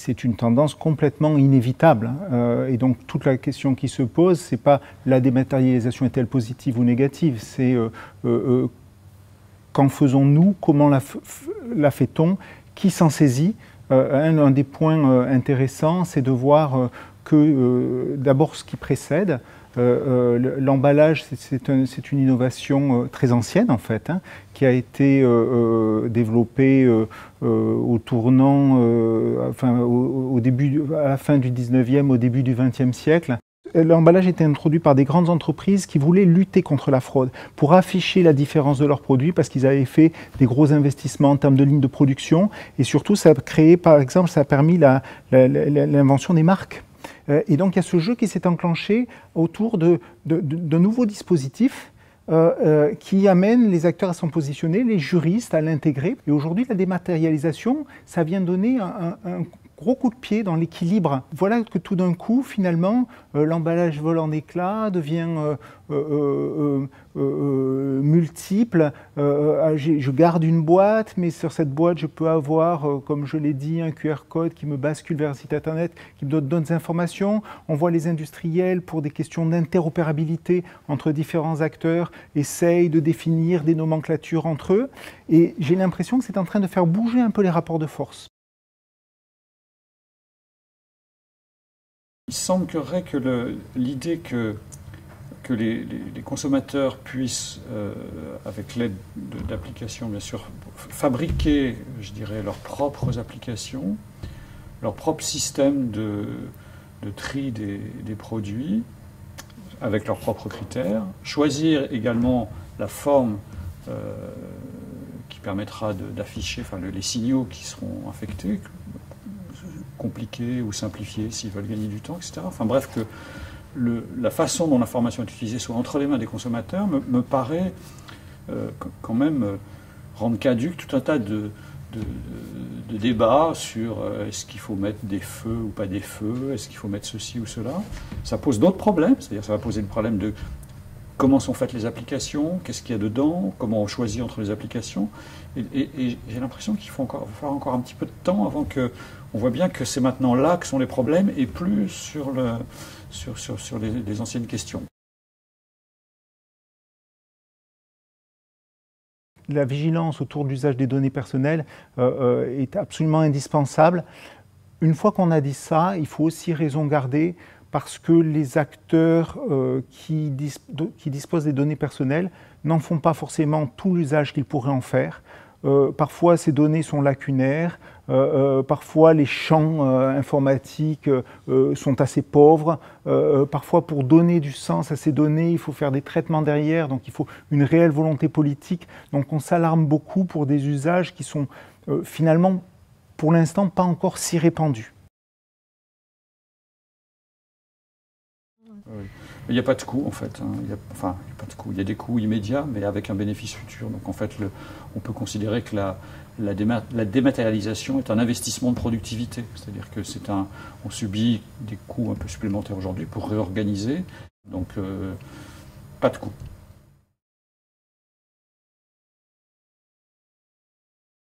c'est une tendance complètement inévitable. Et donc toute la question qui se pose, c'est pas la dématérialisation est-elle positive ou négative, c'est qu'en faisons-nous, comment la fait-on, qui s'en saisit. Un des points intéressants, c'est de voir que d'abord ce qui précède, l'emballage, c'est une innovation très ancienne en fait, hein, qui a été développée au tournant, à la fin du 19e, au début du 20e siècle. L'emballage était introduit par des grandes entreprises qui voulaient lutter contre la fraude, pour afficher la différence de leurs produits, parce qu'ils avaient fait des gros investissements en termes de lignes de production, et surtout ça a créé, par exemple, ça a permis l'invention des marques. Et donc il y a ce jeu qui s'est enclenché autour de nouveaux dispositifs qui amènent les acteurs à s'en positionner, les juristes à l'intégrer. Et aujourd'hui, la dématérialisation, ça vient donner un gros coup de pied dans l'équilibre. Voilà que tout d'un coup, finalement, l'emballage vole en éclats, devient multiple. Je garde une boîte, mais sur cette boîte, je peux avoir, comme je l'ai dit, un QR code qui me bascule vers un site internet, qui me donne d'autres informations. On voit les industriels, pour des questions d'interopérabilité entre différents acteurs, essayent de définir des nomenclatures entre eux. Et j'ai l'impression que c'est en train de faire bouger un peu les rapports de force. Il semblerait que l'idée que les consommateurs puissent, avec l'aide d'applications bien sûr, fabriquer, je dirais, leurs propres applications, leur propre système de tri des produits, avec leurs propres critères, choisir également la forme qui permettra d'afficher les signaux qui seront affectés, compliqués ou simplifiés s'ils veulent gagner du temps, etc. Enfin bref, que la façon dont l'information est utilisée soit entre les mains des consommateurs me paraît quand même rendre caduque tout un tas de débats sur est-ce qu'il faut mettre des feux ou pas des feux, est-ce qu'il faut mettre ceci ou cela. Ça pose d'autres problèmes, c'est-à-dire ça va poser le problème de comment sont faites les applications, qu'est-ce qu'il y a dedans, comment on choisit entre les applications. Et j'ai l'impression qu'il faut faire encore un petit peu de temps avant qu'on voit bien que c'est maintenant là que sont les problèmes et plus sur les anciennes questions. La vigilance autour de l'usage des données personnelles est absolument indispensable. Une fois qu'on a dit ça, il faut aussi raison garder, parce que les acteurs qui disposent des données personnelles n'en font pas forcément tout l'usage qu'ils pourraient en faire. Parfois, ces données sont lacunaires, parfois les champs informatiques sont assez pauvres, parfois pour donner du sens à ces données, il faut faire des traitements derrière, donc il faut une réelle volonté politique. Donc on s'alarme beaucoup pour des usages qui sont finalement, pour l'instant, pas encore si répandus. Oui. Il n'y a pas de coût en fait. Hein. Il y a pas de coût. Il y a des coûts immédiats, mais avec un bénéfice futur. Donc en fait, on peut considérer que la dématérialisation est un investissement de productivité. C'est-à-dire que on subit des coûts un peu supplémentaires aujourd'hui pour réorganiser. Donc pas de coût.